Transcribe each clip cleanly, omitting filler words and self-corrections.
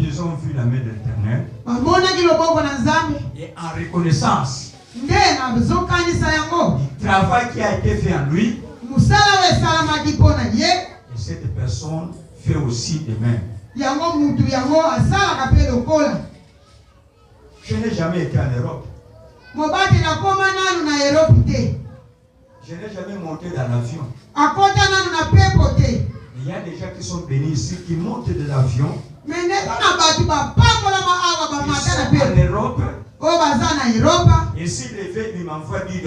Ils ont vu la main de l'Éternel. Et en reconnaissance du travail qui a été fait en lui, et cette personne fait aussi de même. Je n'ai jamais été en Europe. Je n'ai jamais monté dans l'avion. Il y a des gens qui sont bénis ici, qui montent de l'avion. Ils sont en Europe. Et s'il les fait, il m'envoie $10.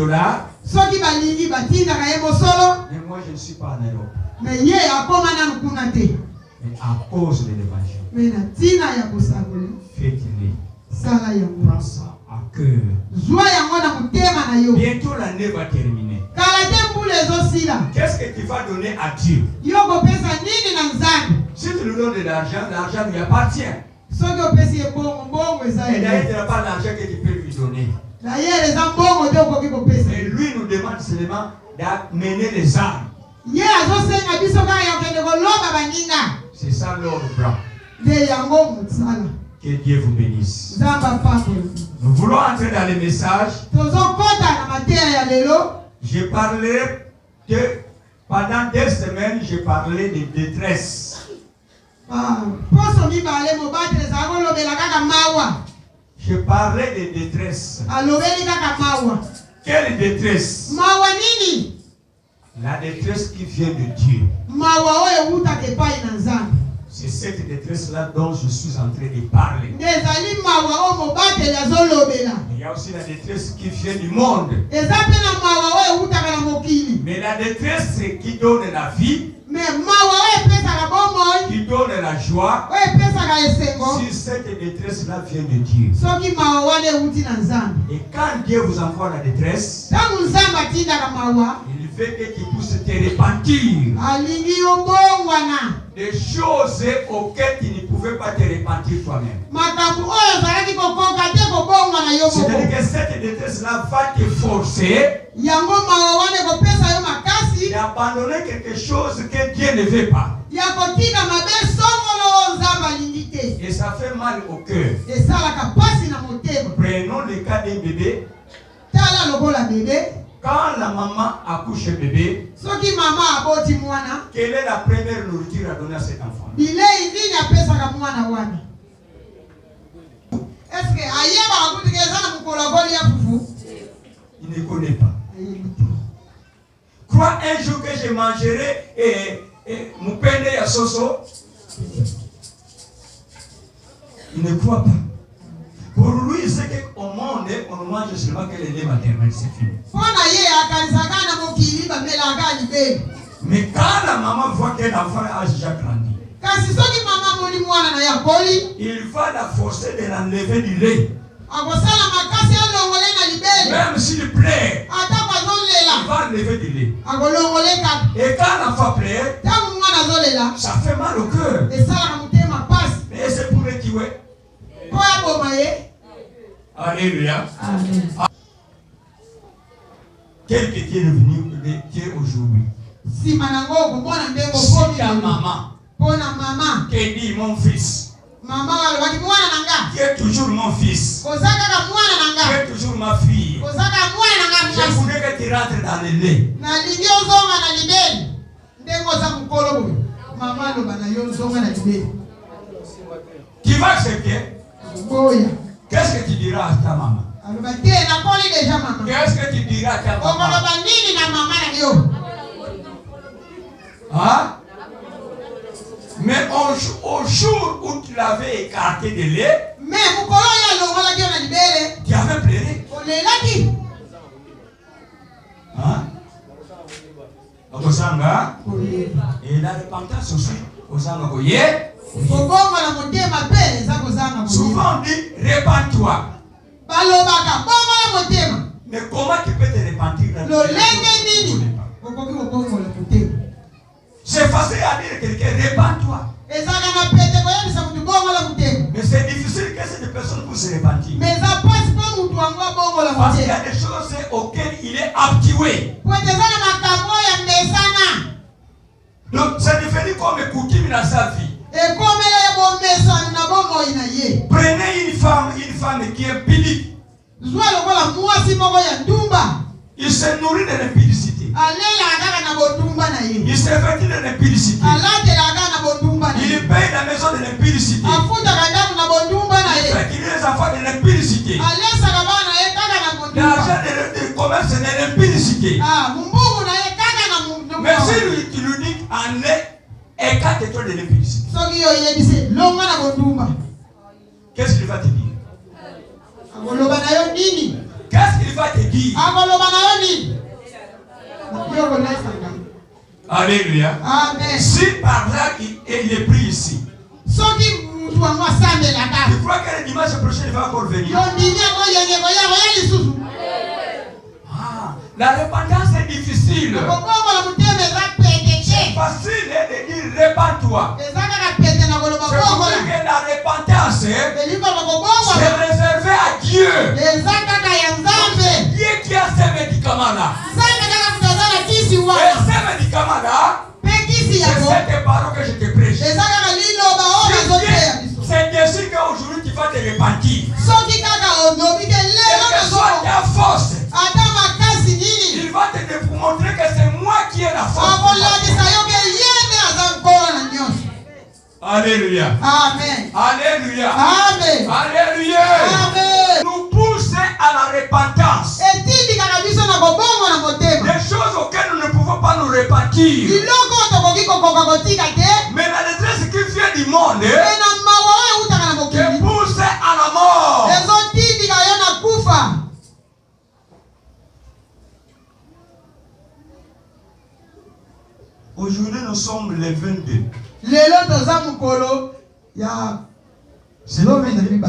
Mais moi, je ne suis pas en Europe. Mais à cause de l'évangile, faites-le. Prends ça à cœur. Bientôt l'année va terminer. Qu'est-ce que tu vas donner à Dieu? Si tu lui donnes de l'argent, l'argent lui appartient. Et d'ailleurs, tu n'as pas l'argent que tu peux lui donner. Et lui nous demande seulement d'amener les âmes. C'est ça l'ordre blanc. Que Dieu vous bénisse. Nous voulons entrer dans les messages. J'ai parlé pendant 2 semaines, j'ai parlé de détresse. Je parlais de détresse. Quelle détresse? La détresse qui vient de Dieu. C'est cette détresse-là dont je suis en train de parler. Il y a aussi la détresse qui vient du monde. Mais la détresse qui donne la vie, qui donne la joie, si cette détresse-là vient de Dieu. Et quand Dieu vous envoie la détresse, il fait que tu puisses te repentir des choses auxquelles tu ne pouvais pas te repentir toi-même. C'est-à-dire que cette détresse-là va te forcer d'abandonner quelque chose que Dieu ne veut pas. Et ça fait mal au cœur. Prenons le cas d'un bébé. Quand la maman accouche le bébé, quelle est la première nourriture à donner à cet enfant? Il ne connaît pas. Crois un jour que je mangerai mon pain à soso. Il ne croit pas. Pour lui, c'est qu'au monde, on mange seulement que les lait maternel, c'est fini. Mais quand la maman voit qu'un enfant a déjà grandi, il va la forcer de l'enlever du lait. Même s'il plaît, il va enlever du lait. Et quand l'enfant plaît, ça fait mal au cœur. Mais c'est pour le tuer. Alléluia. Quel que Dieu est venu de Dieu aujourd'hui. Si ta maman qui dit mon fils, qui est toujours mon fils, qui est toujours ma fille, je voulais que tu rentres dans le lait. Tu vas accepter? Qu'est-ce que tu diras à ta maman? Qu'est-ce que tu diras à ta maman? Hein? Mais au jour où tu l'avais écarté de lait, tu avais pleuré. Hein? Et la repentance aussi. Souvent on dit répands-toi. Mais comment tu peux te repentir? C'est facile à dire à quelqu'un répands-toi. Mais c'est difficile que cette personne puisse se repentir. Parce qu'il y a des choses auxquelles il est habitué. Donc c'est devenu comme une coutume dans sa vie. Prenez une femme qui est impudente. Il se nourrit de l'impudicité. Il se vêtit de l'impudicité. Il paye la maison de l'impudicité. Il fait qu'il ait les enfants de l'impudicité. L'argent de commerce de l'impudicité. Mais si tu lui dis en est, écarte-toi de l'impudicité. Qu'est-ce qu'il va te dire? Qu'est-ce qu'il va te dire? Alléluia. Amen. Si par là il est pris ici, tu crois que le dimanche prochain il va encore venir? La repentance est difficile. C'est facile de dire répands-toi. C'est pour que la repentance c'est réservé à Dieu. Dieu qui a ces médicaments-là. Et ces médicaments-là, c'est cette parole que je te prêche. C'est bien sûr qu'aujourd'hui tu vas te repentir. Quelle que soit ta force, il va te montrer que c'est moi qui ai la force. Alléluia. Amen. Alléluia. Amen. Alléluia. Amen. Nous pousse à la repentance. Des choses auxquelles nous ne pouvons pas nous repentir. Mais la détresse qui vient du monde te pousse à la mort. Aujourd'hui nous sommes les 22. C'est le 22.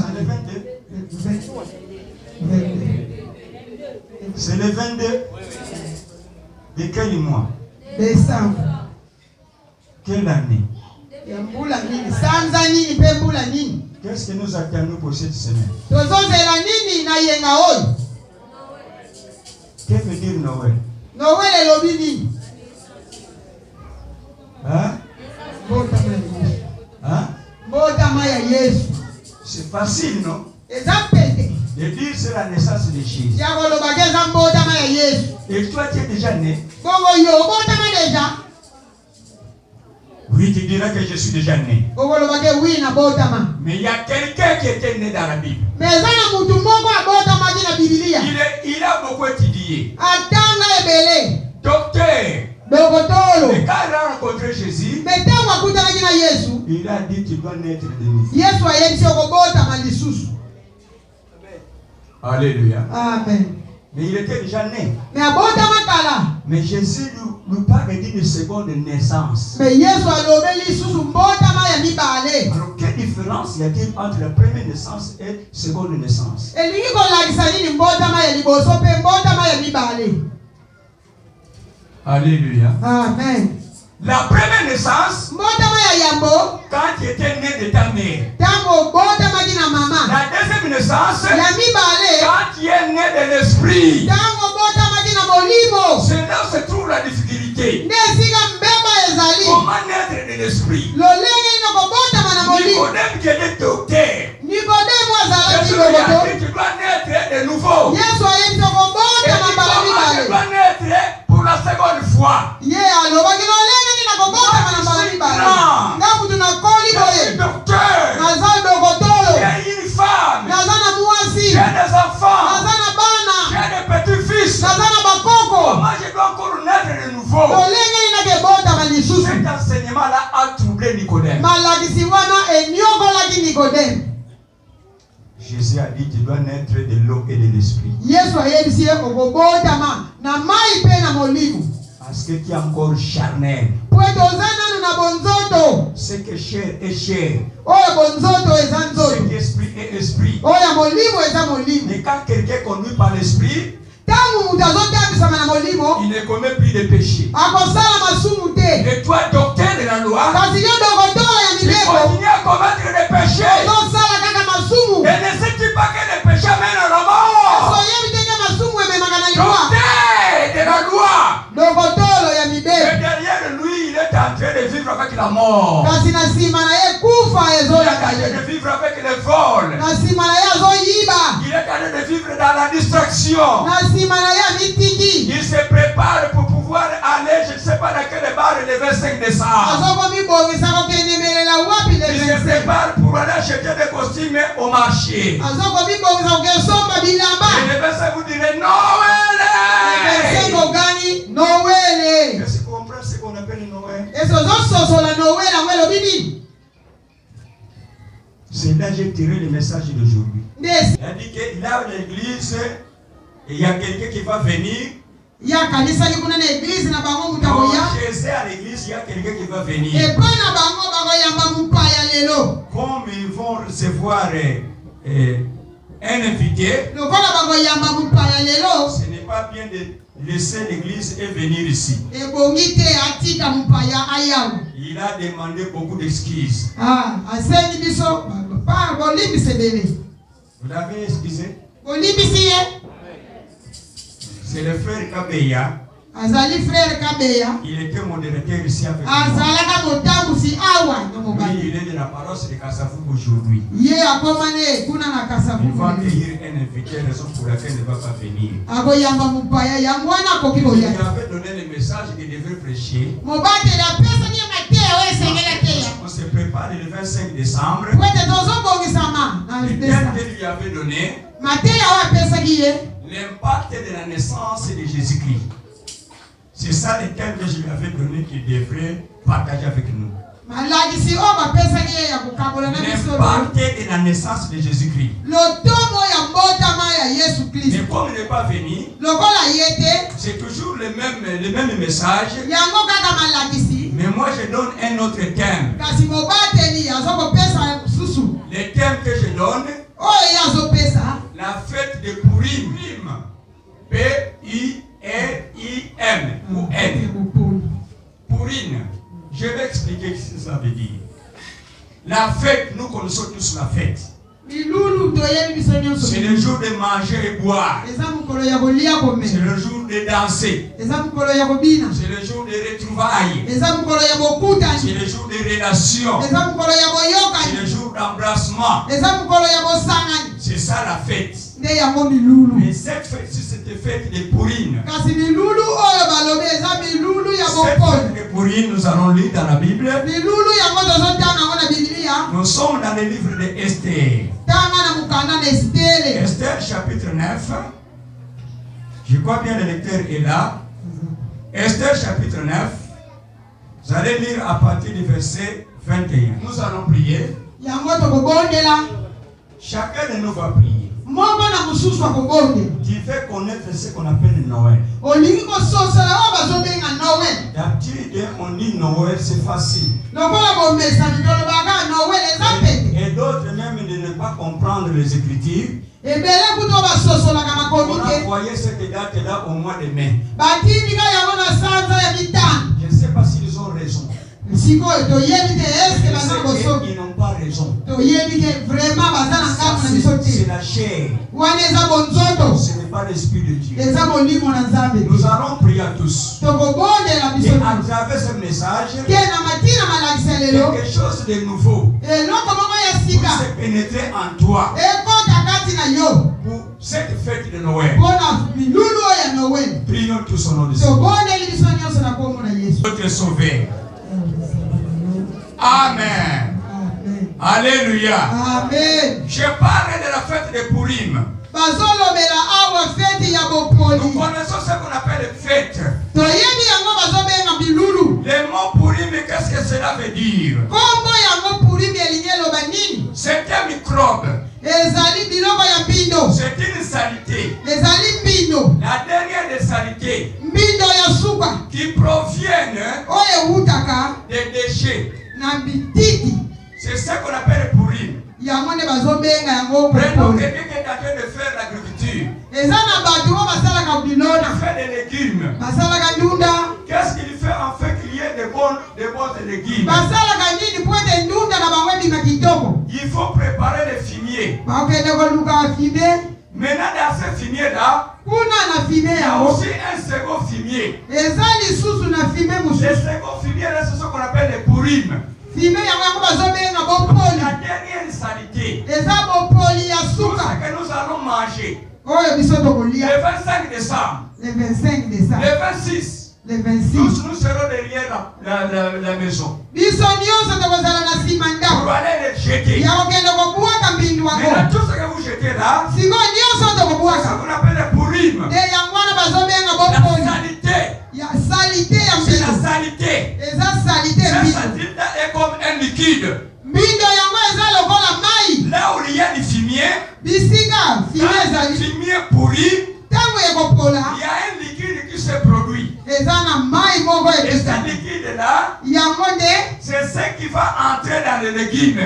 C'est le 22. De quel mois? Décembre. Quelle année? Qu'est-ce que nous attendons pour cette semaine? Qu'est-ce que veut dire Noël? Hein? Hein? C'est facile, non? De dire c'est la naissance de Jésus. Et toi tu es déjà né? Oui, tu diras que je suis déjà né. Mais il y a quelqu'un qui était né dans la Bible. Il a beaucoup étudié. Docteur. Mais quand il a rencontré Jésus, il a dit tu dois naître de nouveau. Alléluia. Amen. Mais il était déjà né. Mais Jésus nous parle d'une seconde naissance. Alors quelle différence y a-t-il entre la première naissance et la seconde naissance? Alléluia. Amen. La première naissance, quand tu étais né de ta mère. La deuxième naissance, quand tu es né de l'esprit. C'est là où se trouve la difficulté. Comment naître de l'esprit? Nicodème qui était docteur. Jésus lui a dit tu dois naître de nouveau. Et comment tu dois naître pour la seconde fois? Je suis docteur. J'ai une femme. J'ai des enfants. J'ai des petits-fils. Comment je dois encore naître de nouveau? Cet enseignement-là a troublé Nicodème. Jésus a dit tu dois naître de l'eau et de l'esprit. Parce que tu es encore charnel. Ce que chair est chair. Ce qui est esprit est esprit. Mais quand quelqu'un conduit par l'esprit, il ne commet plus de péché. Et toi, docteur de la loi, tu continues à commettre des péchés. Et ne sais-tu pas que les péchés mènent à la mort? Docteur de la loi. Et derrière lui, il est en train de vivre avec la mort. de vivre avec les vols. Il est en train de vivre dans la distraction. Il se prépare pour pouvoir aller, je ne sais pas dans quelle barre le 25 décembre. Il se prépare pour aller acheter des costumes au marché. Et le 25 vous direz Noël. Est-ce qu'on comprend ce qu'on appelle Noël? C'est là que j'ai tiré le message d'aujourd'hui. Il a dit qu'il y a l'église et il y a quelqu'un qui va venir. Chez eux à l'église, il y a quelqu'un qui va venir. Comme ils vont recevoir un invité, ce n'est pas bien de laisser l'église et venir ici. Il a demandé beaucoup d'excuses. Vous l'avez excusé? C'est le frère Kabeya. Il était modérateur ici avec nous. Oui, il est de la paroisse de Kassafou aujourd'hui. Il va accueillir un invité, raison pour laquelle il ne va pas venir. Il avait donné le message qu'il devait prêcher. On se prépare le 25 décembre. Le thème qu'il lui avait donné, l'impact de la naissance de Jésus-Christ. C'est ça le thème que je lui avais donné qu'il devrait partager avec nous. L'impact de la naissance de Jésus-Christ. Mais comme il n'est pas venu, c'est toujours le même message. Mais moi je donne un autre thème. Le thème que je donne, la fête de Purim. P-I-R-I-M ou N. Purim. Je vais expliquer ce que ça veut dire. La fête, nous connaissons tous la fête. C'est le jour de manger et boire. C'est le jour de danser. C'est le jour de retrouvailles. C'est le jour de relations. C'est le jour d'embrassement. C'est ça la fête. Mais cette fête, c'était fête de Purim. Cette fête de Purim, nous allons lire dans la Bible. Nous sommes dans le livre de Esther. Esther chapitre 9. Je crois bien le lecteur est là. Esther chapitre 9. Vous allez lire à partir du verset 21. Nous allons prier. Chacun de nous va prier. Tu fais connaître ce qu'on appelle Noël. D'habitude, on dit Noël, c'est facile. Et d'autres même de ne pas comprendre les Écritures. On a envoyé cette date-là au mois de mai. Je ne sais pas s'ils ont raison. Ils n'ont pas raison. C'est la chair. Ce n'est pas l'esprit de Dieu. Nous allons prier à tous. Et à travers ce message, quelque chose de nouveau pour se pénétrer en toi pour cette fête de Noël. Prions tous au nom de Dieu. Notre Sauveur. Amen. Alléluia. Amen. Je parle de la fête de Purim. Nous connaissons ce qu'on appelle fête. Le mot Purim, qu'est-ce que cela veut dire? C'est un microbe. C'est une saleté. La dernière des saletés qui proviennent des déchets. C'est ça qu'on appelle Purim. Prenons quelqu'un qui est en train de faire l'agriculture. Il fait des légumes. Qu'est-ce qu'il fait en fait qu'il y ait des bons légumes? Il faut préparer les fumiers. Maintenant, dans ce fumier-là, il y a aussi un second fumier. Le second fumier, c'est ce qu'on appelle les Purim. La dernière saleté. Tout ce que nous allons manger. Le 25 décembre. Le 25 décembre. Le 26. Le 26. Tous nous serons derrière la maison. Pour aller les jeter. Maintenant, tout ce que vous jetez là, c'est ce qu'on appelle le pourim. La saleté. C'est la saleté. Cette saleté est comme un liquide. Là où il y a du fumier, fumier pourri, il y a un liquide qui se produit. Et ce liquide-là, c'est ce qui va entrer dans les légumes.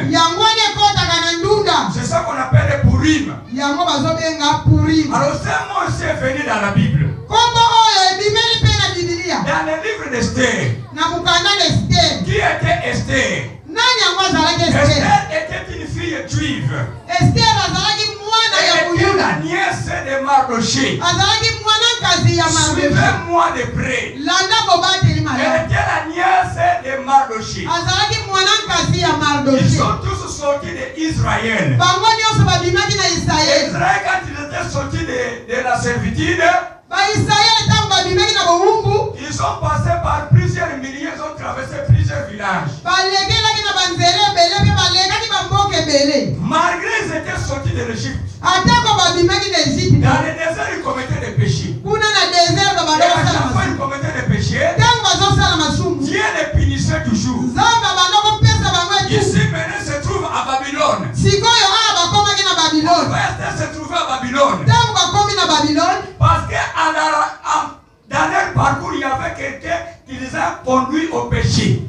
C'est ça qu'on appelle le pourim. Alors, ce mot aussi est venu dans la Bible. Dans le livre d'Esther. Qui était Esther? Esther était une fille juive. Elle était la nièce de Mardoché. Suivez-moi de près. Elle était la nièce de Mardoché. Ils sont tous sortis d'Israël. Israël, quand ils étaient sortis de la servitude, ils sont passés par plusieurs milliers, ils ont traversé plusieurs villages. Malgré qu'ils étaient sortis de l'Égypte, dans le désert, ils commettaient des péchés. Et à chaque fois, ils commettaient des péchés. Dieu les punissait toujours. Ici, maintenant, se trouve à Babylone. Esther se trouvait à Babylone. Parce que dans leur parcours, il y avait quelqu'un qui les a conduits au péché.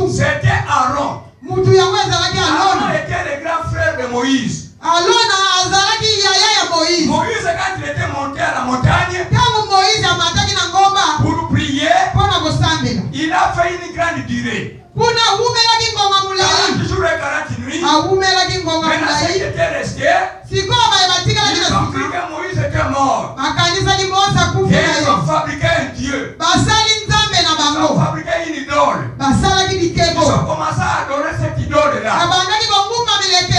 C'était Aaron. Aaron était le grand frère de Moïse. Moïse, quand il était monté à la montagne pour prier, il a fait une grande durée. 40 jours et 40 nuits. Maintenant, ce qui était resté, ils ont cru que Moïse était mort. Et ils ont fabriqué un dieu. Ils ont fabriqué une idole. Ils ont commencé à adorer cette idole-là.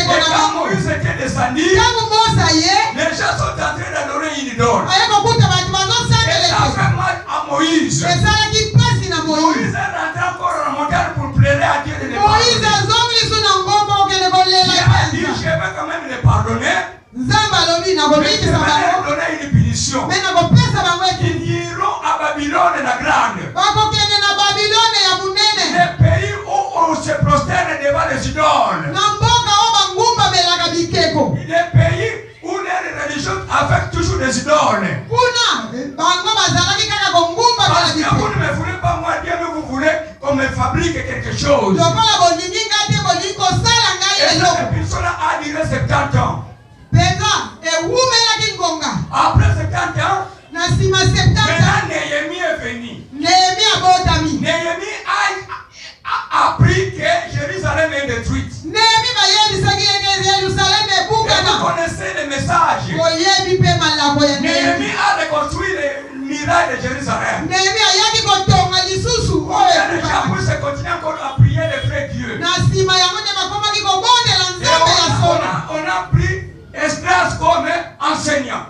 Et quand Moïse était descendu, les gens sont en train d'adorer une idole. Et ça fait mal à Moïse. Moïse est rentré encore à la montagne pour plaider à Dieu de les pardonner. Il a dit, je vais quand même les pardonner. Mais je vais leur donner une punition. Ils iront à Babylone la grande. Le pays où on se prosterne devant les idoles. Le pays où les religions affectent toujours des idoles. Parce que vous ne me voulez pas moi Dieu, mais vous voulez qu'on me fabrique quelque chose. Et cette personne a duré 70 ans. Après 70 ans, maintenant Néhémie est venu. Néhémie a appris que Jérusalem est détruite. Et vous connaissez le message. Néhémie a reconstruit les murailles de Jérusalem. Et les gens puissent continuer encore à prier les vrais dieux. Et on a pris Esdras comme enseignant.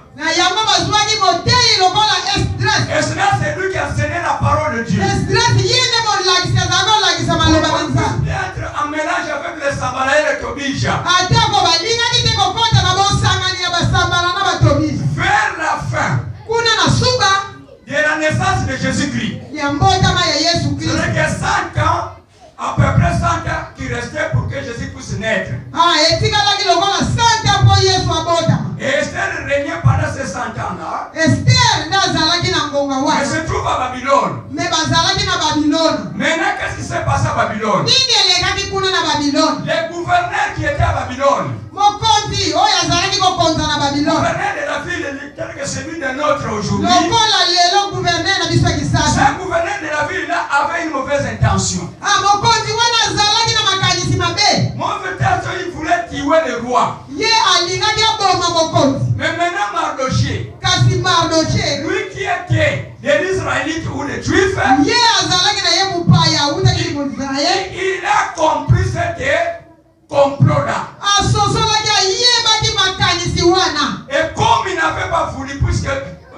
Esdras, c'est lui qui a enseigné la parole de Dieu. Être en mélange avec les Samariens et les Tobija. Vers la fin de la naissance de Jésus-Christ, ce n'est que 100 ans, à peu près 100 ans qui restaient pour que Jésus puisse naître. Et Esther régnait pendant ces 100 ans-là. Elle se trouve à Babylone. Maintenant, qu'est-ce qui s'est passé à Babylone? Les gouverneurs qui étaient à Babylone, le gouverneur de la ville tel que celui de notre aujourd'hui, ce gouverneur de la ville là avait une mauvaise intention. Mauvais intention, il voulait tuer le roi. Ye alingaki aboma mokonzi. Mais maintenant Mardoché, Kasi Mardoché, lui qui était des Israélites ou des Juifs, ye azalaki na ye mupaya utaki Israël. il a compris cette complot-là. Asosolaki ayebaki makanisi wana. Et comme il n'avait pas voulu, puisque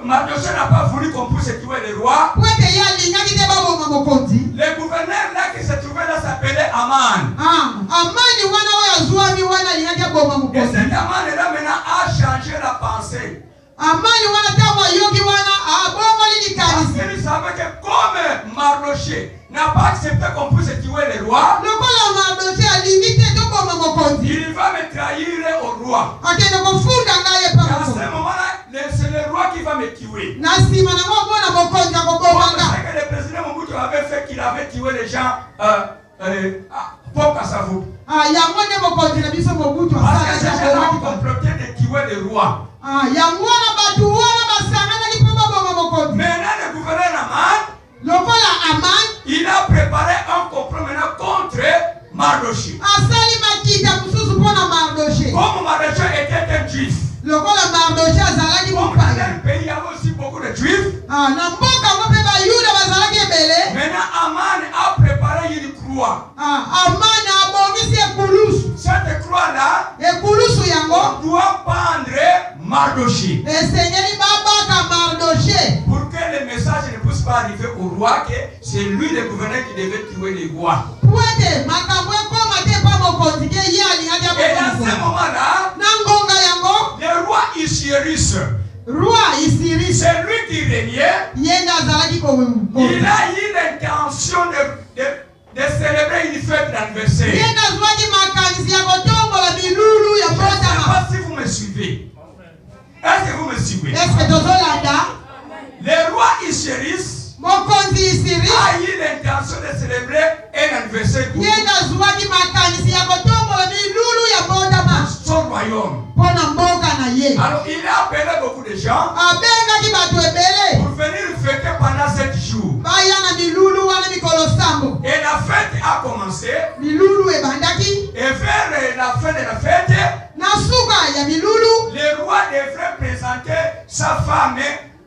Mardoché n'a pas voulu qu'on puisse tuer le roi, Kwete ye alingaki te baboma mokonzi. le gouverneur là qui se trouvait là s'appelait Aman. Amani wana oyo azwami wana alingaki aboma Et mokonzi. cet Aman là maintenant a changé la pensée. Amani wana ntango ayoki wana abongoli likanisi. Parce qu'il savait que comme Mardoché n'a pas accepté qu'on puisse tuer le roi, Lokola Mardoché alingi te toboma mokonzi. il va me trahir au roi. Akende kofunda ngaye Et pa à mokonzi. ce moment-là, c'est le roi qui va me tuer. Na nsima nango omona mokonzi akoboma nga. C'est que le président Mobutu avait fait qu'il avait tué les gens pour Kassavou. Yango nde mokonzi na biso Mobutu Parce que ces asalaki gens ont abomaki. comploté de tuer le roi. Yango wana bato wana basanganaki mpo baboma mokonzi. Maintenant, le gouverneur Aman, Lokola Amani il a préparé un complot maintenant contre Mardoché. asali makita mosusu mpo na Mardoché. Comme Mardoché était un juif, Lokola Mardoché azalaki comme dans mopaya. le pays il y avait aussi beaucoup de juifs, Na mboka ngo mpe bayuda bazalaki ebele. maintenant Aman a préparé une croix. Amani abongisi ekulusu. Cette croix-là, Ekulusu yango on doit pendre Mardoché. esengeli babaka Mardoché. Pour que le message ne puisse pas arriver au roi que c'est lui le gouverneur qui devait tuer les rois. Puete makambo ekoma te pa mokonzi ke ye alingaki Et dans aboma. ce moment-là, Na ngonga yango le roi Isiris, roi Isiris c'est lui qui régnait. ye nde azalaki Il a eu l'intention de célébrer une fête d'anniversaire. ye nde azwaki makanisi ya kotombola milulu ya Je ne sais mbotama. pas si vous me suivez. Est-ce que vous me suivez? Eske tozolanda? Le roi Isiris Mokonzi Isiris a eu l'intention de célébrer un anniversaire pour ye nde azwaki makanisi ya kotombola milulu ya mbotama son royaume. mpo na mboka na ye. Alors il a appelé beaucoup de gens Abengaki bato ebele pour venir fêter pendant 7 jours. baya na milulu wana mikolo sambo. Et la fête a commencé. Milulu ebandaki Et vers la fin de la fête, na suka ya milulu. le roi devrait présenter sa femme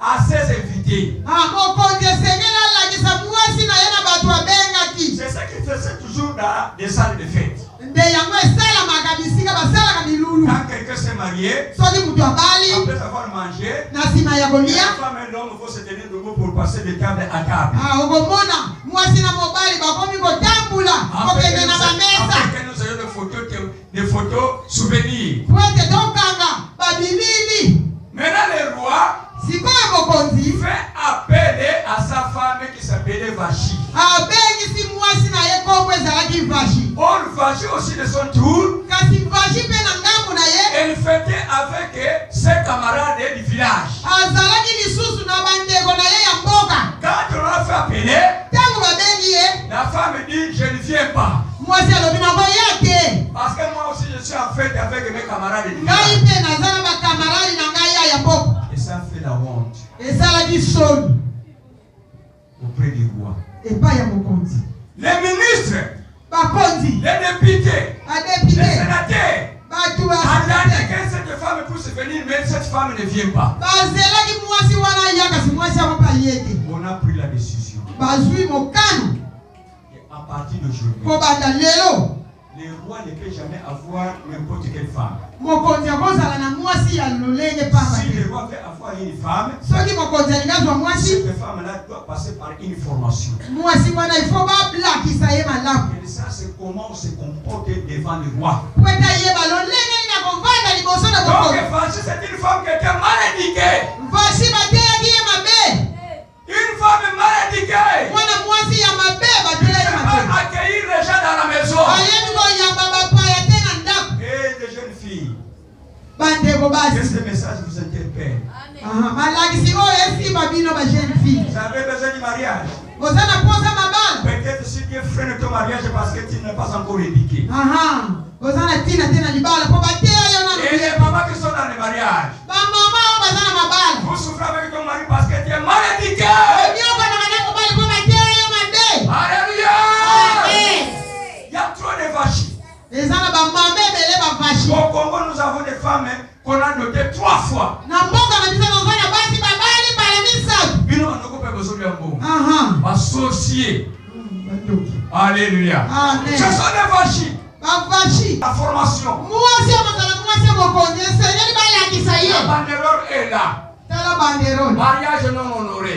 à ses invités. Mokonzi esengeli alakisa mwasi na ye na bato abengaki. C'est ce qu'il faisait toujours dans des salles de fête. Nde yango esalamaka bisika basalaka milulu. Quand quelqu'un s'est marié, Soki mutu abali après avoir mangé, na nsima ya la kolia, femme et l'homme vont se tenir debout pour passer de table à table. okomona mwasi na mobali bakomi kotambola kokende na bamesa Après que nous ayons des photos souvenirs. po ete tokanga babilili. Maintenant le roi Sikoyo mokonzi fait appeler à sa femme qui s'appelait Vachi. abengisi mwasi na ye kombo ezalaki Vashi. Or Vachi aussi de son tour, Kasi Vashi mpe na ngambo na ye elle fêtait avec ses camarades du village. azalaki lisusu na bandeko na ye ya mboka. Quand on l'a fait appeler, Ntango babengi ye la femme dit je ne viens pas. mwasi alobi nakoya te. Parce que moi aussi je suis en fête avec mes camarades du Ngai village. mpe naza na bakamaradi na ngai ya mboka. Et ça fait la honte Esalaki soni auprès du roi. epai ya mokonzi. Les ministres, Bakonzi les députés, les badepite sénateurs bato attendaient que cette femme puisse venir, mais cette femme ne vient pas. bazelaki mwasi wana ya kasi mwasi yango mpe aye te. On a pris la décision. Bazwi mokano Et à partir d'aujourd'hui, kobanda lelo le roi ne peut jamais avoir n'importe quelle femme. mokonzi akozala na mwasi ya lolenge pamba Si te. le roi veut avoir une femme, Soki mokonzi alingi azwa mwasi, cette femme-là doit passer par une formation. mwasi wana ifo bablakisa ye malamu Et ça, c'est comment on se comporte devant le roi. po ete ayeba lolenge nini akovanda liboso na Donc, mokonzi. Vachi, c'est une femme qui était mal éduquée. Vashi bateyaki ye mabe, Une femme mal éduquée. mwana mwasi ya mabe Elle bateyaki ne mabe. peut pas accueillir les gens dans la maison. Ayebi koyamba bapaya te na ndako. Et des jeunes filles, Bandeko que basi. ce message vous interpelle. Malakisi oyo esimba bino ba jeune fille. Vous avez besoin du mariage. Oza na posa mabala. Peut-être si Dieu freine ton mariage parce que tu n'es pas encore éduqué. Oza na tina te na libala po bateya yo na Et les mamans qui sont dans le mariage, bamama oyo baza na mabala. vous souffrez avec ton mari parce que tu es mal éduqué. Onyokana na mobali po bateya yo mabe. Alléluia. Amen. Il y a trop de vaches. Eza na bamama ebele bavashi. de femmes qu'on a notées 3 fois. Associés. Alléluia. Ce sont des vachis. La formation. La banderole est là. Mariage non honoré.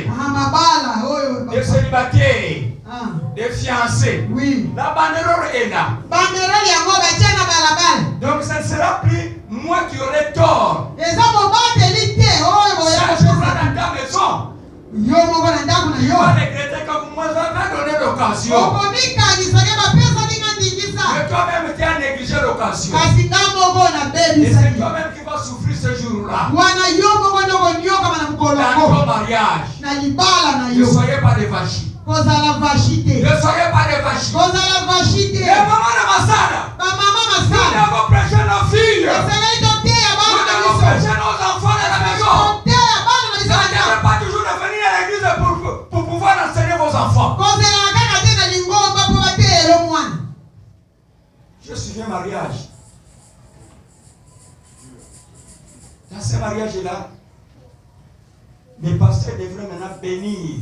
Des célibataires. Des fiancés. Oui. La banderole est là. Donc ça ne sera plus moi qui aurai tort. C'est jour-là dans ta maison. Tu vas regretter que vous m'avez donné l'occasion. Mais toi-même tu as négligé l'occasion. Et c'est toi-même qui vas souffrir ce jour-là. Dans ton mariage. Ne soyez pas des vachis. Ne soyez pas des vachis. Les mamans de Masada. Nous devons prêcher nos filles. Nous devons prêcher nos enfants à la maison. Ça ne devrait pas toujours de venir à l'église pour pouvoir enseigner vos enfants. Je suis un mariage. Dans ce mariage-là, les pasteurs devraient maintenant bénir.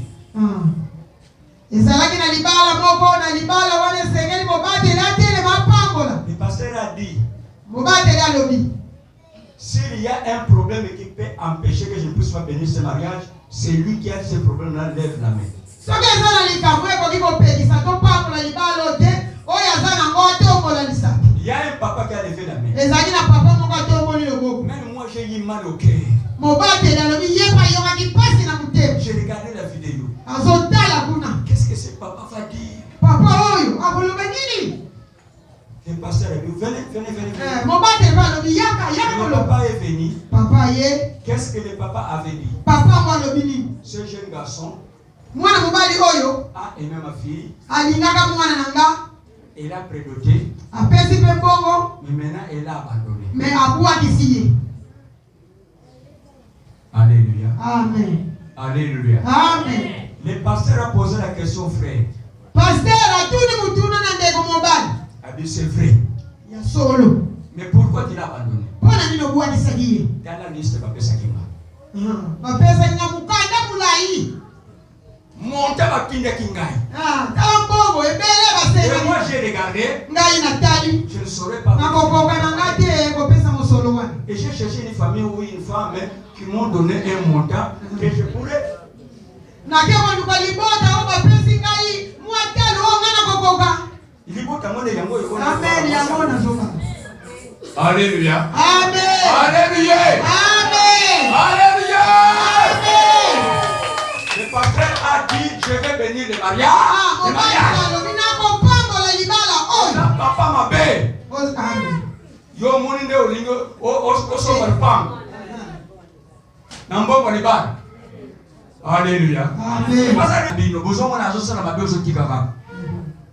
Le pasteur a dit, s'il y a un problème qui peut empêcher que je ne puisse pas bénir ce mariage, c'est lui qui a ce problème-là, lève la main. Il y a un papa qui a levé la main. Même moi j'ai eu mal au cœur. J'ai regardé la vidéo. Qu'est-ce que ce papa va dire? Le pasteur a dit, venez. Le papa est venu. Qu'est-ce que le papa avait dit? Ce jeune garçon a aimé ma fille. Il a prédoté. Mais maintenant il a abandonné. Alléluia. Amen. Alléluia. Amen. Le pasteur a posé la question, frère. A dit c'est vrai. Mais pourquoi tu l'as abandonné? Dans la liste, papa Sakima. Monte ma kinga kingai. Et moi j'ai regardé. Je ne saurais pas. Et j'ai cherché une famille ou une femme qui m'ont donné un montant que je pourrais. Alléluia. Amen. Alléluia. Amen. Alléluia. Le pasteur a dit, je vais bénir le mariage. Le mariage. Papa m'a bé. Yo muninde olingo oso barpam. Nambo balibar. Alléluia. Amen. Parce que nous besoin na zo sala mabe zo kikaka.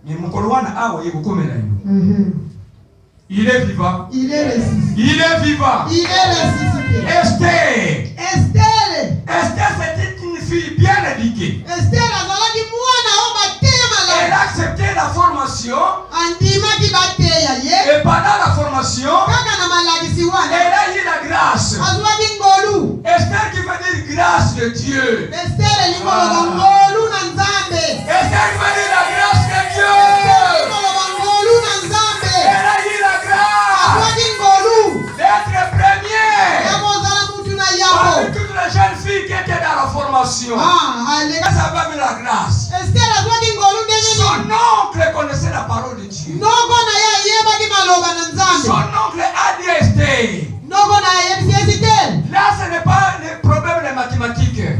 Mais mon kolwana awa yeko komela yo. Il est vivant. Il est ressuscité. Il est vivant. Il est ressuscité. Esther, c'était une fille bien éduquée. Elle a accepté la formation. Et pendant la formation, elle a eu la grâce. Esther qui veut dire grâce de Dieu. Esther qui veut dire la grâce de Dieu. Elle a eu la grâce d'être première parmi toutes les jeunes filles qui étaient dans la formation. Ça va avec la grâce. Son oncle connaissait la parole de Dieu. Son oncle a dit Esther. Là, ce n'est pas le problème de mathématiques. Ce n'est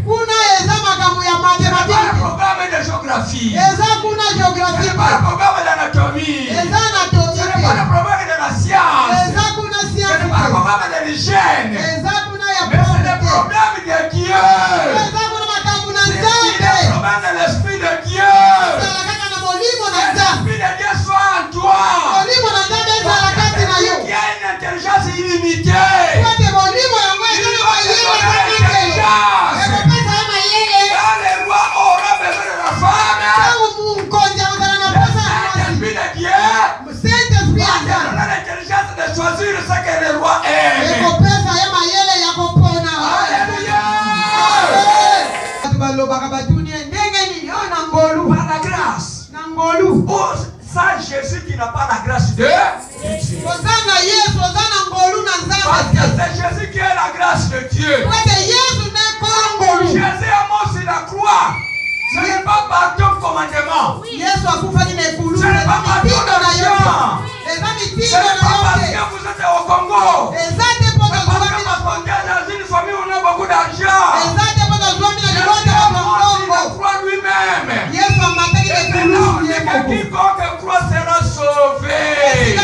pas le problème de géographie. Ce n'est pas le problème d'anatomie. Ce n'est pas le problème de la science. Ce n'est pas le problème de l'hygiène. Mais c'est le problème de Dieu. C'est le problème de l'Esprit de Dieu. L'Esprit de Dieu soit en toi. Qui a une intelligence illimitée. Quand le roi aura besoin de la femme, l'Esprit de Dieu va te donner l'intelligence de choisir c'est ça que le roi aime. Alléluia. Par la grâce. Oh, ça Jésus qui n'a pas la grâce de Dieu. Parce que c'est Jésus qui a la grâce de Dieu. Jésus est mort sur la croix. Ce n'est pas par ton commandement. Ce n'est pas par ton argent. Ce n'est pas parce que vous êtes au Congo. C'est parce que dans une famille où on a beaucoup d'argent. Jésus est mort sur la croix lui-même. Et maintenant, on dit que quiconque croit sera sauvé.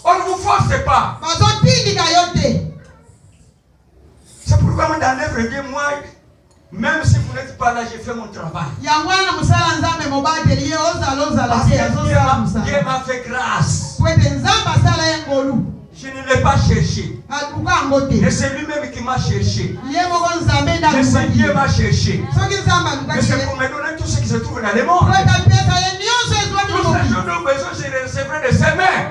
On ne vous force pas. C'est pourquoi dans l'œuvre de moi, même si vous n'êtes pas là, j'ai fait mon travail. Dieu m'a fait grâce. Je ne l'ai pas cherché. Et c'est lui-même qui m'a cherché. Et c'est Dieu m'a cherché. Et c'est pour me donner tout ce qui se trouve dans le monde. Tous ces jours de besoin, je les recevrai de ses mains.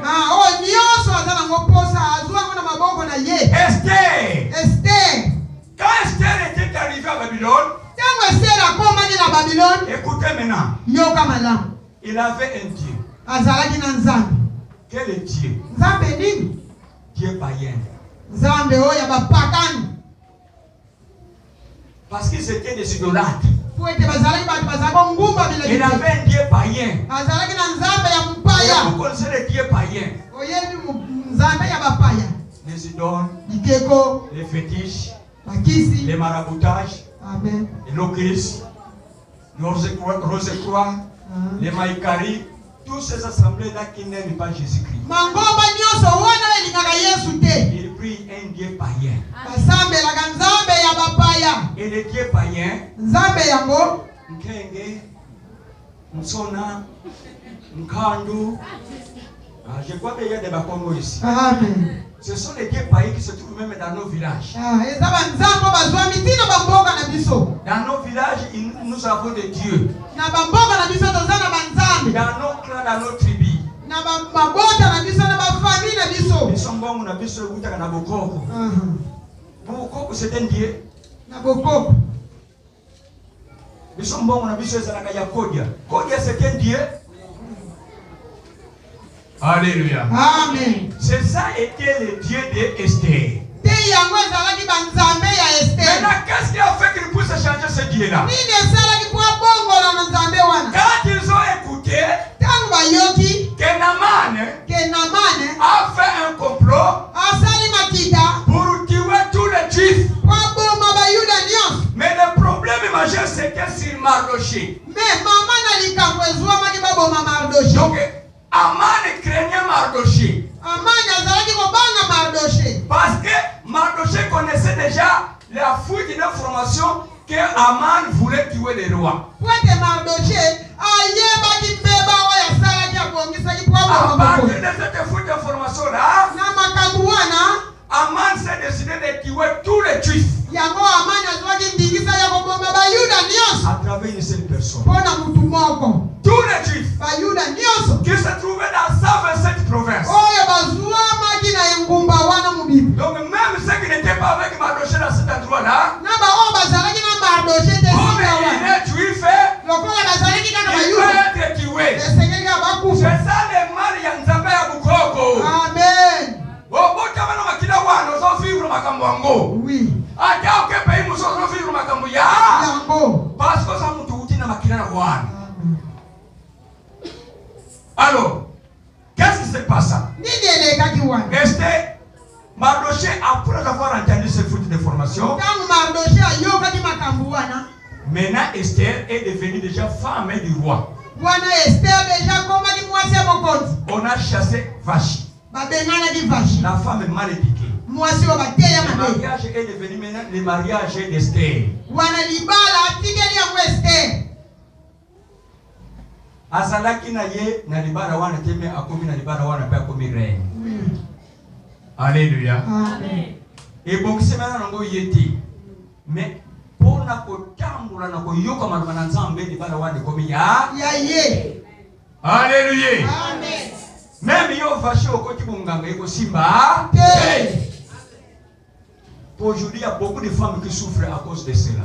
Esther. Quand Esther était arrivée à Babylone, écoutez maintenant, il avait un Dieu. Quel est Dieu? Dieu païen. Parce qu'ils étaient des idolâtres. Il avait un Dieu païen. Et vous connaissez les dieux païens. Les idoles, les fétiches, les maraboutages, les loquis, les Rose-Croix, les Maïkari, tous ces assemblées-là qui n'aiment pas Jésus-Christ. Ils prient un Dieu païen. Et les dieux païens, Nkenge, Nsona, Nkandu, je crois qu'il y a des Bakongo ici. Ce sont les dieux païens qui se trouvent même dans nos villages. Dans nos villages, nous avons des dieux. Dans nos clans, dans nos tribus. Bokoko, c'est un dieu. Kodia, c'est un dieu. Alléluia. Amen. C'est ça était le Dieu d'Esther. Maintenant, qu'est-ce qui a fait qu'il puisse changer ce Dieu-là? Quand ils ont écouté que Naaman a fait un complot pour tuer tous les Juifs. Mais le problème majeur, c'était sur Mardoché. Donc, Aman craignait Mardoché. Parce que Mardoché connaissait déjà la fuite d'informations que Aman voulait tuer les rois. À partir de cette fuite d'informations-là, Aman s'est décidé de tuer tous les Juifs. À travers une seule personne. Tous les Juifs qui se trouvaient dans 127 provinces. Donc même ceux qui n'étaient pas avec Mardoché dans cet endroit-là, comme il est juif, il peut être tué. C'est ça le mal Yanzambe à Bukoko. Amen. Oui. Parce que ça nous dit na makina na wana. Alors, qu'est-ce qui se passe? Esther, Mardoché, après avoir entendu ces fautes de formation, maintenant Esther est devenue déjà femme du roi. On a chassé Vachi, la femme mal éduquée. Le mariage est devenu maintenant le mariage d'Esther. Azalaki na ye na libara wana teme akomi na libara wana pe akomi reine. Alléluia. Amen. Et bon c'est maintenant ngo yeti. Mais pour na kotambula na koyoka maluma na Nzambe libara wana komi ya ye. Alléluia. Amen. Aujourd'hui, il y a beaucoup de femmes qui souffrent à cause de cela.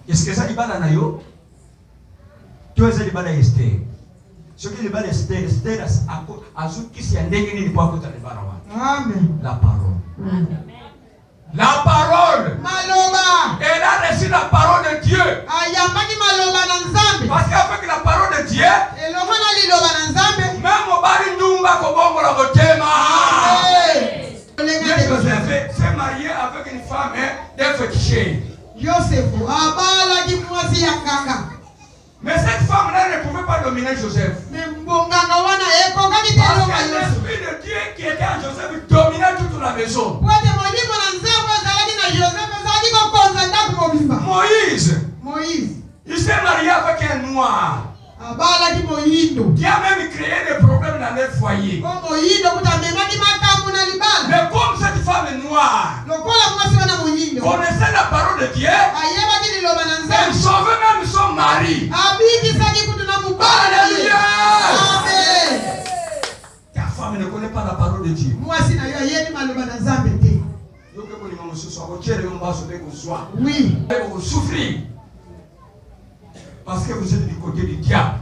Est-ce que ça dit pas là yo? Tu es allé balayer Esther. Ce qui est balayer Esther a ce qui s'est endégné ni pas côté de balawa. Amen. La parole. La parole. Maloba. Elle a reçu la parole de Dieu. Ayambaki maloba na nzambe. Parce qu'avec la parole de Dieu, elomana liloba na nzambe, même au bari ndumba ko bongo la botema. Joseph s'est marié avec une femme d'infectée. Joseph abala ki mwasi ya nganga. Mais cette femme-là ne pouvait pas dominer Joseph. Parce que l'esprit de Dieu qui était en Joseph dominait toute la maison. Moïse, il s'est marié avec un noir qui a même créé des problèmes dans leur foyer. Mais comme cette femme noire connaissait la parole de Dieu, elle sauvait même son mari. Alléluia. Ta femme ne connaît pas la parole de Dieu. Oui. Vous souffrez parce que vous êtes du côté du diable.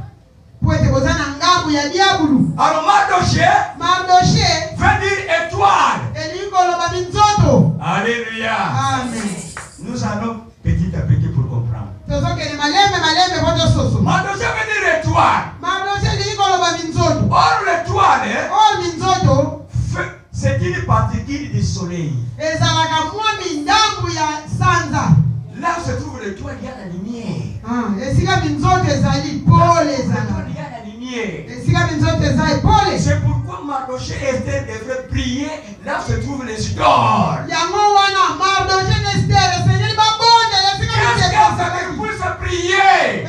Alors Mardoché veut dire étoile. Alléluia. Amen. Nous allons petit à petit pour comprendre. Mardoché veut dire étoile. Or l'étoile, c'est une particule du soleil. Là où se trouve l'étoile, il y a la lumière. Il y a la lumière. C'est pourquoi Mardoché et Esther devraient prier là où se trouve les idoles. Qu'est-ce qu'elle fait pour se prier?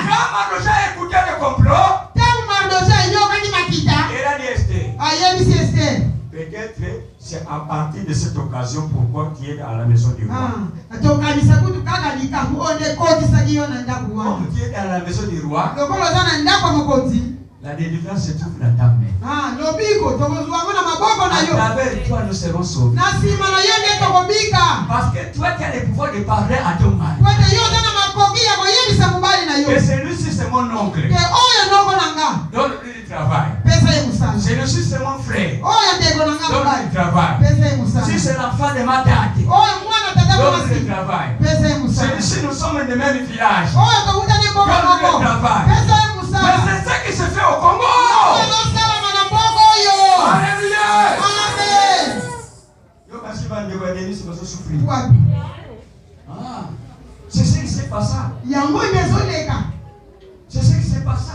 Quand Mardoché a écouté le complot, il a dit Esther. Peut-être c'est à partir de cette occasion pourquoi tu es à la maison du roi. Comme tu es à la maison du roi, la délivrance se trouve dans ta main. À travers toi, nous serons sauvés. Parce que toi, tu as le pouvoir de parler à ton mari. Et celui-ci, c'est mon oncle. Donne-lui du travail. Celui-ci, c'est mon frère. Donne-lui du travail. Si c'est l'enfant de ma tante, donne-lui du travail. Celui-ci, nous sommes du même village. Donne-lui du travail. Mais c'est ça qui se fait au Congo. Alléluia. C'est ce qui s'est passé. C'est ce qui s'est passé.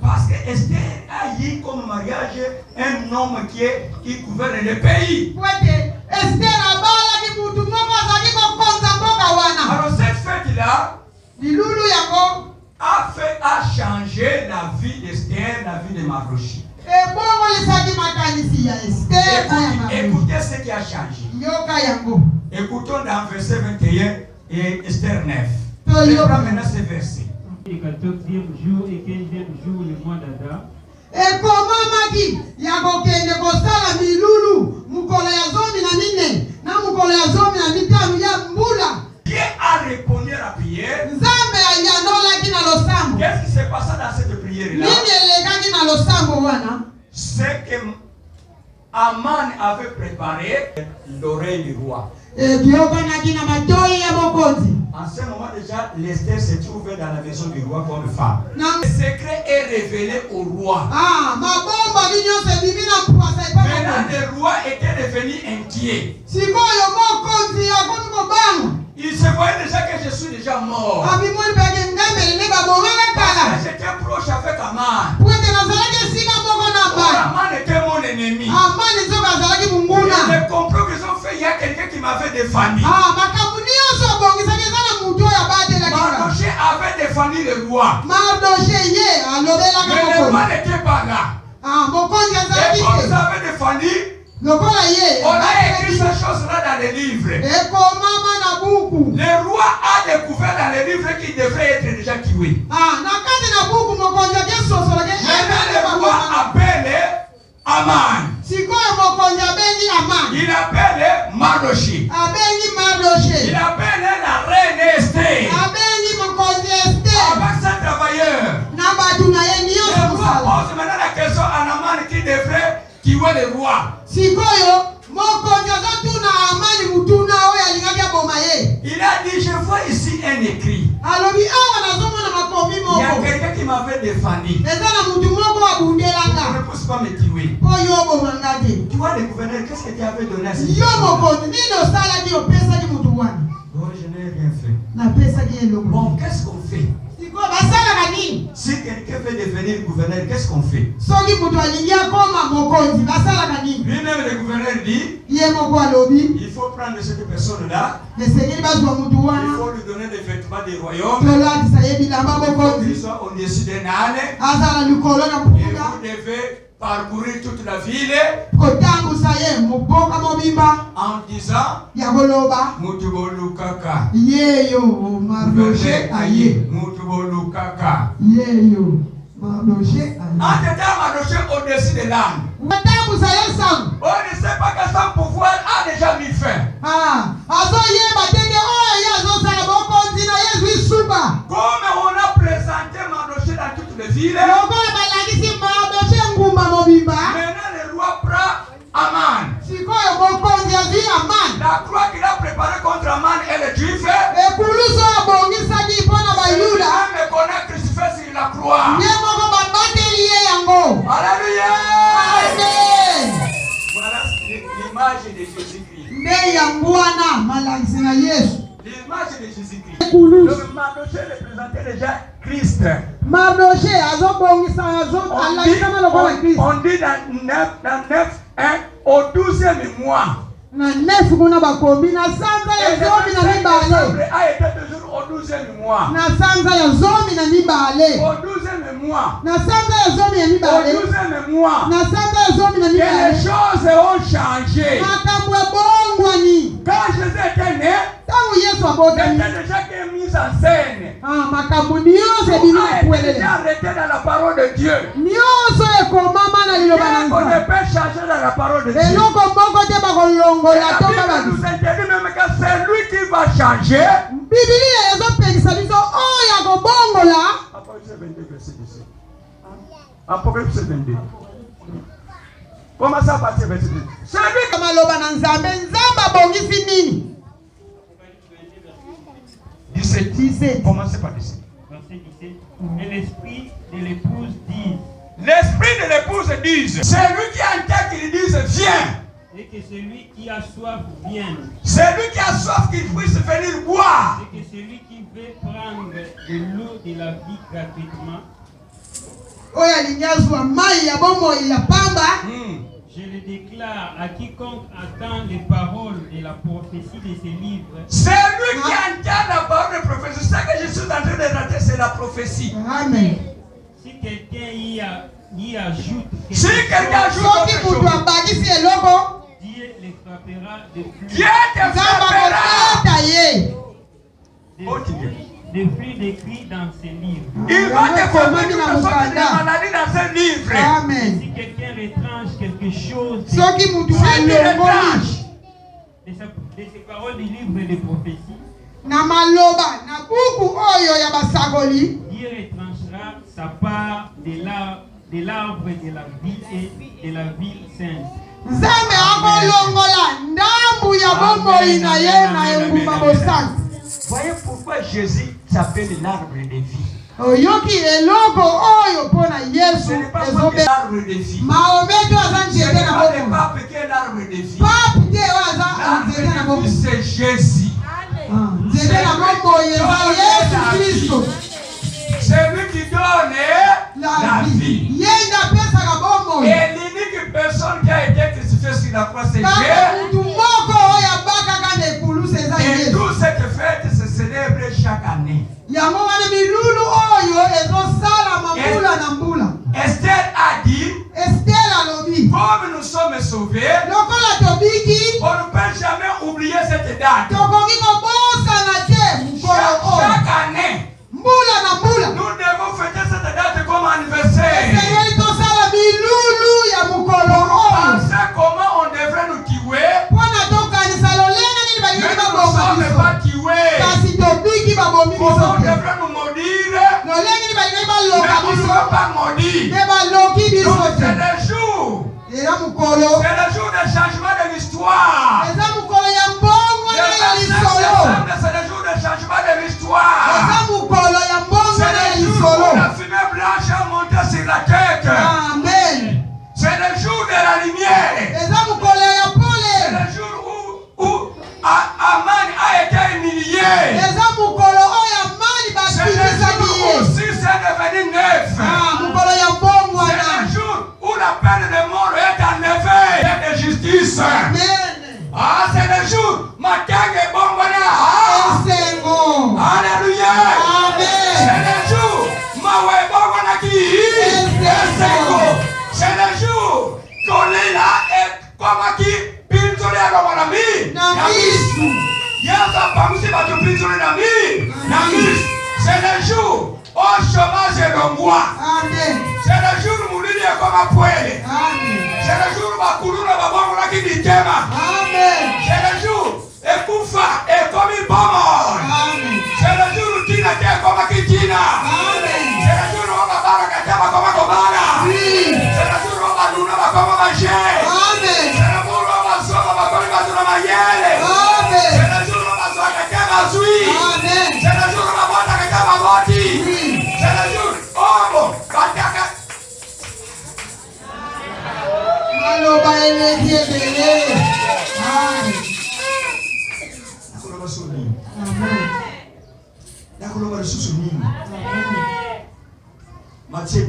Parce que Esther a eu comme mariage un homme qui gouverne le pays. Alors cette fête-là a changé la vie d'Esther, la vie de Mardoché. Écoutez ce qui a changé. Écoutons dans verset 21 et Esther 9. Reprends maintenant ce verset. Le 14e jour et 15e jour, le mois d'Adar. Dieu a répondu à la prière. Qu'est-ce qui s'est passé dans cette prière-là? C'est que Aman avait préparé l'oreille du roi. En ce moment déjà, l'Esther se trouvait dans la maison du roi comme femme. Le secret est révélé au roi. Maintenant, le roi était devenu inquiet. Il se voyait déjà que je suis déjà mort. J'étais proche avec Aman. Aman était mon ennemi. Le complot qu'ils ont fait, il y a quelqu'un qui m'avait défendu. Mardoché avait défendu le roi. Mais le roi Ah, mokonzi azali. Et comme vous avez défendu, on a écrit ces choses-là dans les livres. Le roi a découvert dans les livres qu'il devrait être déjà tué. Maintenant, le roi appelle Aman. Il appelle Mardoché. Il appelle la reine Esther. Avec ses travailleurs. Le roi pose maintenant la question à Aman qui devrait tuer le roi. Il a dit, je vois ici un écrit. Il y a quelqu'un qui m'avait défendu. Je ne peux pas me tuer. Tu vois le gouverneur, qu'est-ce que tu avais donné à ce oh, je n'ai rien fait. Bon, qu'est-ce qu'on fait? Si quelqu'un veut devenir gouverneur, qu'est-ce qu'on fait? Lui-même, le gouverneur dit, il faut prendre cette personne-là, il faut lui donner des vêtements des royaumes, il faut qu'il soit au-dessus d'un âne, et vous devez parcourir toute la ville en disant Mutubolukaka. Mutubolukaka. En Mardoché au-dessus de l'âne. On ne sait pas que son pouvoir a déjà mis fin. Comme on a présenté Mardoché dans toutes les villes, maintenant le roi prend Aman. La croix qu'il a préparée contre Aman et les Juifs, il me connaît crucifié sur la croix. Alléluia. Voilà l'image de Jésus-Christ. L'image de Jésus-Christ. Donc Mardoché représentait déjà Christ. On dit dans 9:1 au 12e mois. Et le a été toujours au 12e mois. Au 12e mois. Que les choses ont changé. Quand Jésus était né, c'était déjà mis en scène. Il a été déjà arrêté dans la parole de Dieu. Rien qu'on ne peut changer dans la parole de Dieu. La Bible nous interdit même que c'est lui qui va changer. Apocalypse 22. Comment ça partir verset 2? C'est lui qui m'a 17. Commencez par 17. Verset 17. Et l'esprit de l'épouse dit. L'esprit de l'épouse dit. C'est lui qui entend qu'il dise viens. Et que celui qui a soif vienne. Celui qui a soif qu'il puisse venir boire. Et que celui qui veut prendre de l'eau de la vie gratuitement. Je le déclare à quiconque attend les paroles de la prophétie de ces livres. C'est lui qui entend la parole de prophétie. C'est ça que je suis en train de rater, c'est la prophétie. Amen. Si quelqu'un y ajoute quelque si quelqu'un ajoute quelque chose, Dieu les frappera de flux. Dieu te frappera. Des flux décrits dans ces livres. Il va te frapper de maladie dans ces livres. Amen. Si quelqu'un retranche quelque chose de ces paroles du livre de prophétie, Dieu retranchera sa part de l'arbre de la vie et de la ville sainte. Voyez pourquoi Jésus s'appelle l'arbre de vie. Ce n'est pas l'arbre de vie. Ce n'est pas le pape qui est l'arbre de vie. L'arbre de vie, c'est Jésus. C'est lui qui donne la vie. Et l'unique personne qui a été crucifiée sur la croix, c'est Jésus. Et toute cette fête se célèbre chaque année. Esther a dit On ne peut jamais oublier cette date. Chaque année, nous devons fêter cette date comme anniversaire. Pensez comment on devrait nous tuer. Mais nous ne sommes pas tués. Comment on devrait nous maudire. Mais nous ne sommes pas maudits. Donc c'est le jour. C'est le jour du changement de l'histoire. Le 25 décembre, c'est le jour du changement de l'histoire. C'est le jour où la fumée blanche a monté sur la tête. Amen. C'est le jour de la lumière. C'est le jour où Aman a été humilié. C'est le jour où aussi c'est devenu neuf. C'est le jour où la peine de mort est enlevée et de justice. Ah, c'est le jour Matange Bombona. Alléluia. C'est le jour Mawe Bombona qui. C'est le jour Kolela et Komaki Pinzole Agomarami. Namisu. Yaza Pamusi Batu Pinzole Nami. Namis. C'est le jour au chômage et l'ongwa. C'est le jour Moulini et Komapoué. C'est le jour Bakuluna Babamona qui dit Tema. C'est le jour Ekoufa et Komi Bomor. C'est le jour Tina Tia Komaki Tina. C'est le jour Babara Katama Komakobara. C'est le jour Luna Bakoma Maché. C'est le jour Basoma Bakoma Basura Mayele. C'est le jour Basoma Katama Zui. C'est le jour Babata Katama Boti. C'est le jour Omo Bataka. C'est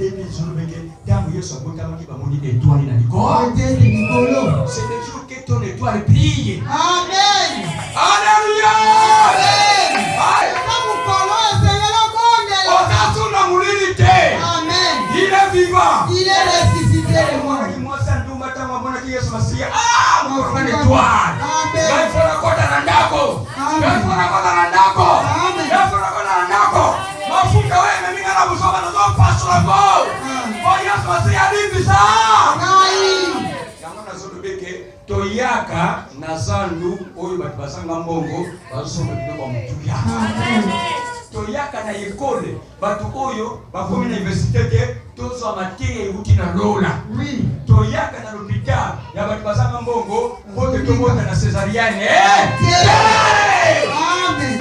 le jour que ton étoile brille. Amen. Alléluia. Amen. Il est vivant. Il est ressuscité de moi. Toyaka nazandu oyo batu basanga mbongo bazosoma biloko mutuya. Toyaka na ekole batu oyo bakomi na université te tozwa materia euti na lola. Toyaka na l'hôpital ya batu basanga mbongo pote tobota na césarienne. Amen.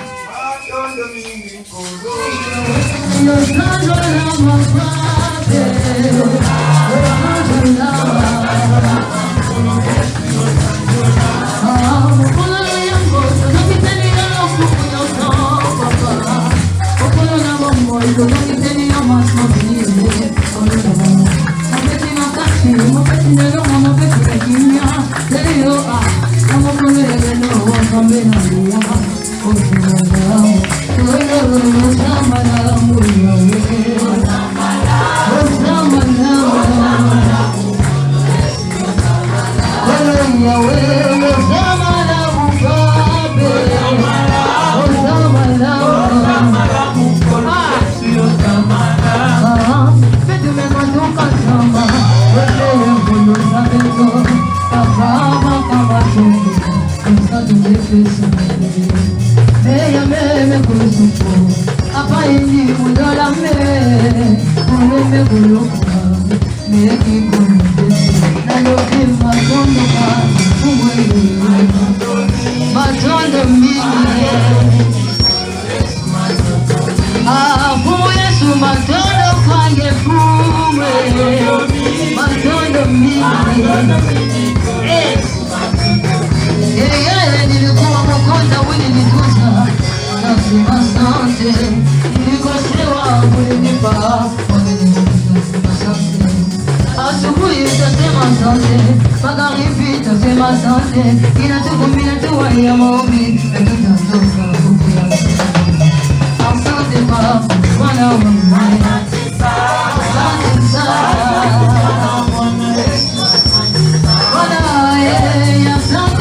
Sana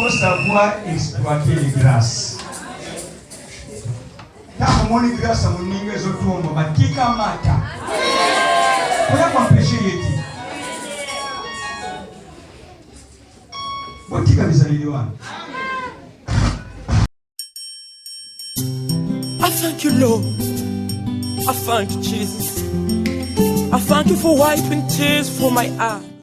faut savoir exploiter les grâces. Kama mwoni grâce à mon ninge zotuomba batika mata. Kwa kwa péché yeti. Batika bizaliliwa. I thank you, Lord. I thank you, Jesus. I thank you for wiping tears from my eyes.